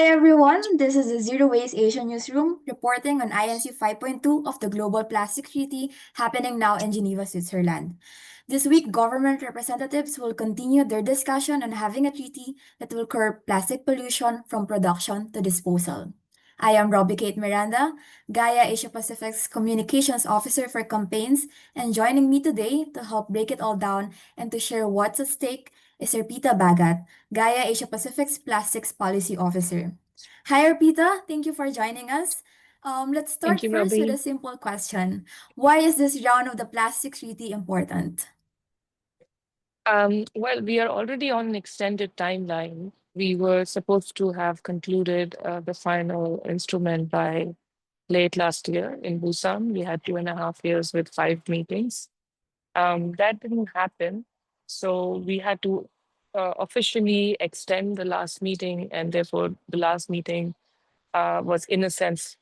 Hi everyone, this is the Zero Waste Asia Newsroom reporting on INC 5.2 of the Global Plastic Treaty happening now in Geneva, Switzerland. This week, government representatives will continue their discussion on having a treaty that will curb plastic pollution from production to disposal. I am Robi Miranda, GAIA Asia Pacific's Communications Officer for Campaigns, and joining me today to help break it all down and to share what's at stake is Arpita Bhagat, GAIA Asia Pacific's Plastics Policy Officer. Hi, Arpita. Thank you for joining us. Let's Thank start you, first with a Robi. simple question. Why is this round of the Plastics Treaty important? Well, we are already on an extended timeline. We were supposed to have concluded the final instrument by late last year in Busan. We had 2.5 years with 5 meetings. That didn't happen. So we had to officially extend the last meeting, and therefore the last meeting was, in a sense,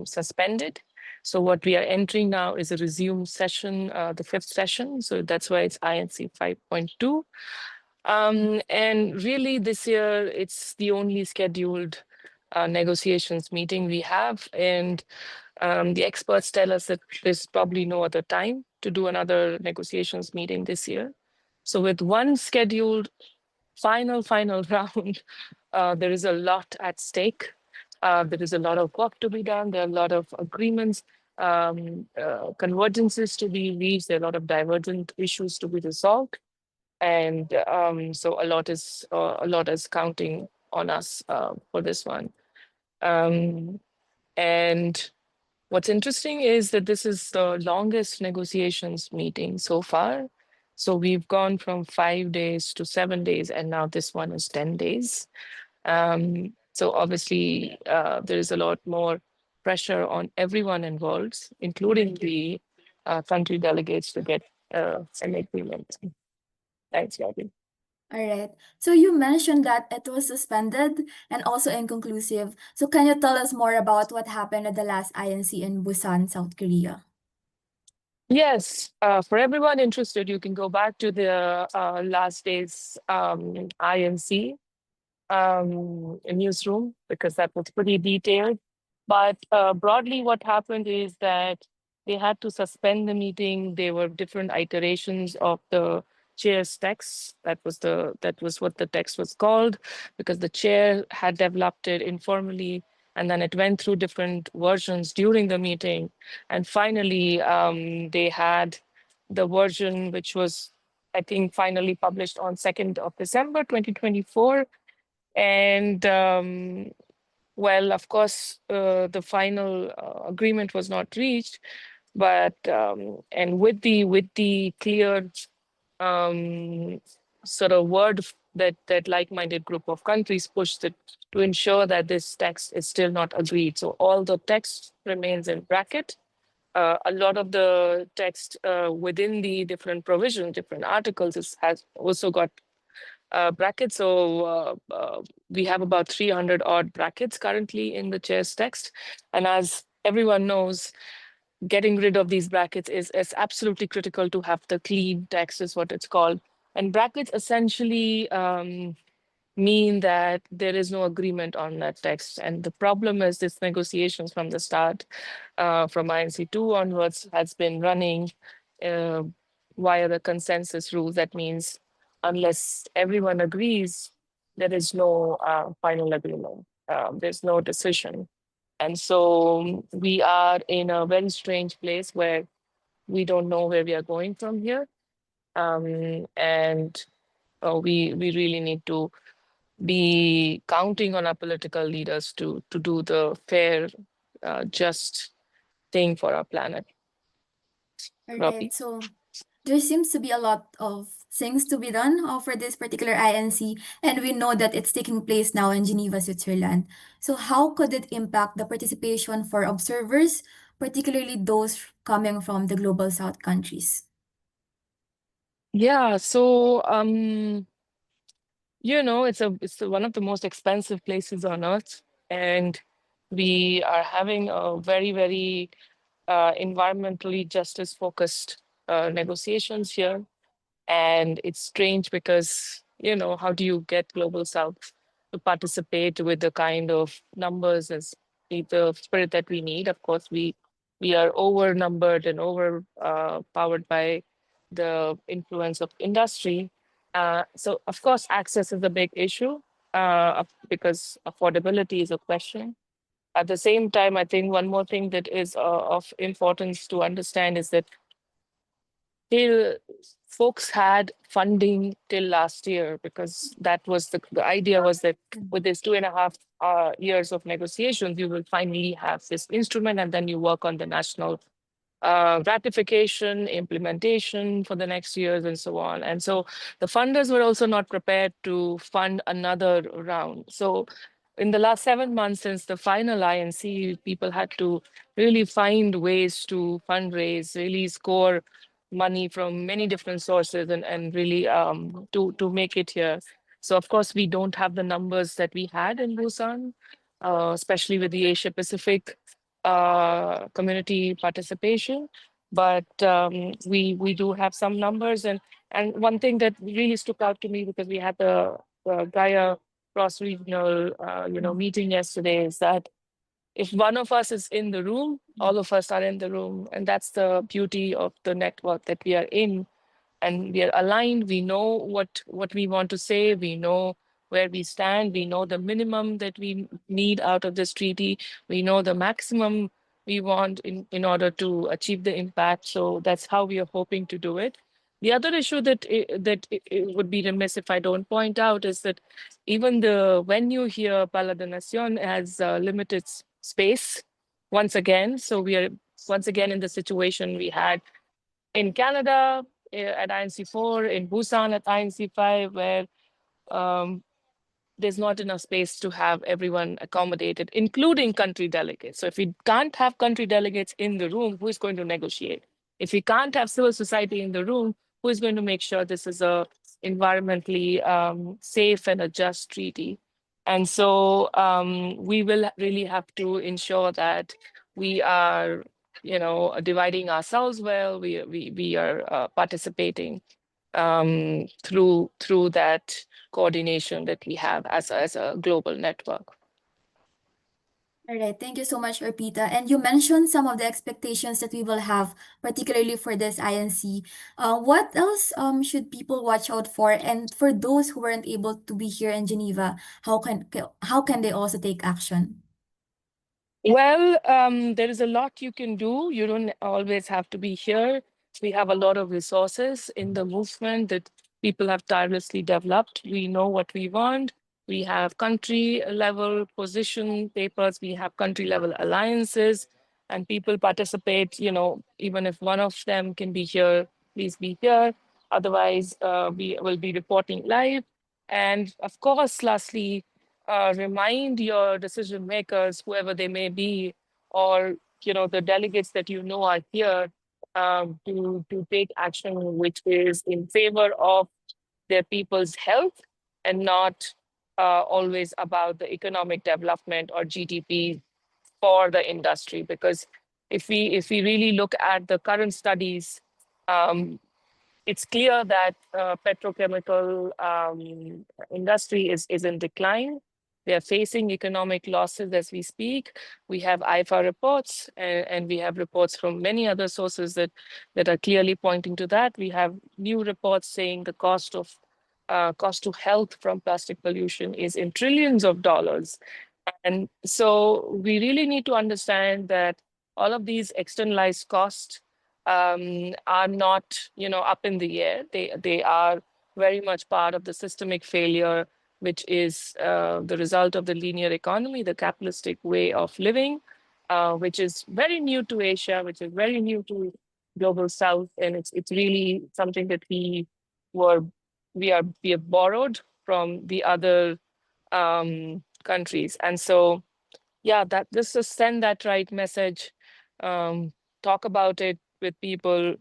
suspended. So what we are entering now is a resumed session, the fifth session. So that's why it's INC 5.2. And really, this year, it's the only scheduled negotiations meeting we have. And the experts tell us that there's probably no other time to do another negotiations meeting this year. So with one scheduled final round, there is a lot at stake. There is a lot of work to be done. There are a lot of agreements, convergences to be reached. There are a lot of divergent issues to be resolved, and so a lot is counting on us for this one. Um, and what's interesting is that this is the longest negotiations meeting so far. So we've gone from 5 days to 7 days, and now this one is 10 days. So obviously, there is a lot more pressure on everyone involved, including the country delegates, to get an agreement. Thanks, Robin. All right. So you mentioned that it was suspended and also inconclusive. So can you tell us more about what happened at the last INC in Busan, South Korea? Yes, for everyone interested, you can go back to the last day's INC newsroom, because that was pretty detailed. But broadly, what happened is that they had to suspend the meeting. There were different iterations of the chair's text. That was what the text was called, because the chair had developed it informally, and then it went through different versions during the meeting, and finally they had the version which was, I think, finally published on 2nd of December 2024. And well, of course, the final agreement was not reached, but and with the clear um, sort of word that like-minded group of countries pushed it to ensure that this text is still not agreed. So all the text remains in bracket. A lot of the text within the different provisions, different articles, has also got brackets. So we have about 300 odd brackets currently in the chair's text. And as everyone knows, getting rid of these brackets is absolutely critical to have the clean text, is what it's called. And brackets essentially mean that there is no agreement on that text. And the problem is this negotiations from the start, from INC2 onwards, has been running uh, via the consensus rules. That means unless everyone agrees, there is no final agreement. There's no decision. And so we are in a very strange place where we don't know where we are going from here. And we really need to be counting on our political leaders to do the fair, just thing for our planet. All right. Robbie? So there seems to be a lot of things to be done for this particular INC, and we know that it's taking place now in Geneva, Switzerland. So how could it impact the participation for observers, particularly those coming from the Global South countries? Yeah, so it's one of the most expensive places on earth, and we are having a very environmentally justice focused negotiations here. And it's strange because, how do you get Global South to participate with the kind of numbers and the spirit that we need. Of course, we are over numbered and over powered by the influence of industry. So of course, access is a big issue because affordability is a question. At the same time, I think one more thing that is of importance to understand is that till folks had funding till last year, because that was the idea was that with this 2.5 years of negotiations, you will finally have this instrument and then you work on the national ratification, implementation for the next years, and so on. And so the funders were also not prepared to fund another round. So in the last 7 months since the final INC, people had to really find ways to fundraise, really score money from many different sources and really to make it here. So of course, we don't have the numbers that we had in Busan, especially with the Asia Pacific community participation. But we do have some numbers, and one thing that really stuck out to me because we had the GAIA cross regional meeting yesterday is that if one of us is in the room, all of us are in the room, and that's the beauty of the network that we are in, and we are aligned. We know what we want to say. We know where we stand. We know the minimum that we need out of this treaty. We know the maximum we want in order to achieve the impact. So that's how we are hoping to do it. The other issue it would be remiss if I don't point out is that even the venue here, Pala de Nacion, has limited space once again. So we are once again in the situation we had in Canada at INC4, in Busan at INC5, where um, there's not enough space to have everyone accommodated, including country delegates. So if we can't have country delegates in the room, who is going to negotiate? If we can't have civil society in the room, who is going to make sure this is a environmentally safe and a just treaty? And so we will really have to ensure that we are, dividing ourselves well. We are participating through that coordination that we have as a global network. All right, thank you so much, Arpita. And you mentioned some of the expectations that we will have, particularly for this INC. What else should people watch out for? And for those who weren't able to be here in Geneva, how can they also take action? Well, there is a lot you can do. You don't always have to be here. We have a lot of resources in the movement that people have tirelessly developed. We know what we want. We have country level position papers, we have country level alliances, and people participate. Even if one of them can be here, please be here. Otherwise, we will be reporting live. And of course, lastly, remind your decision makers, whoever they may be, or the delegates that are here, to take action which is in favor of their people's health and not always about the economic development or GDP for the industry. Because if we really look at the current studies, um, it's clear that petrochemical industry is in decline. They are facing economic losses as we speak. We have IFA reports, and we have reports from many other sources that are clearly pointing to that. We have new reports saying the cost to health from plastic pollution is in trillions of dollars. And so we really need to understand that all of these externalized costs are not, up in the air. They are very much part of the systemic failure, which is the result of the linear economy, the capitalistic way of living, which is very new to Asia, which is very new to global South, and it's really something that were we have borrowed from the other countries. And so, yeah, that just to send that right message, um, talk about it with people,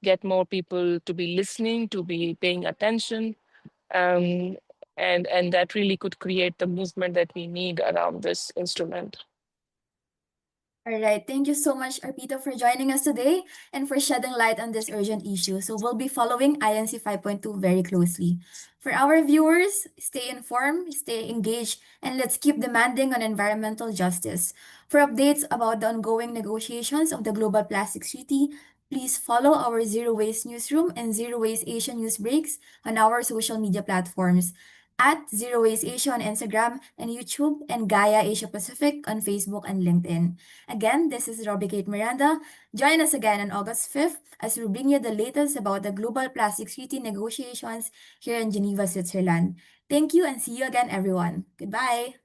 get more people to be listening, to be paying attention, um, and that really could create the movement that we need around this instrument. All right. Thank you so much, Arpita, for joining us today and for shedding light on this urgent issue. So we'll be following INC 5.2 very closely. For our viewers, stay informed, stay engaged, and let's keep demanding on environmental justice. For updates about the ongoing negotiations of the Global Plastics Treaty, please follow our Zero Waste Newsroom and Zero Waste Asia News Breaks on our social media platforms at Zero Waste Asia on Instagram and YouTube and GAIA Asia Pacific on Facebook and LinkedIn. Again, this is Robi Kate Miranda. Join us again on August 5th as we bring you the latest about the global plastics treaty negotiations here in Geneva, Switzerland. Thank you and see you again, everyone. Goodbye.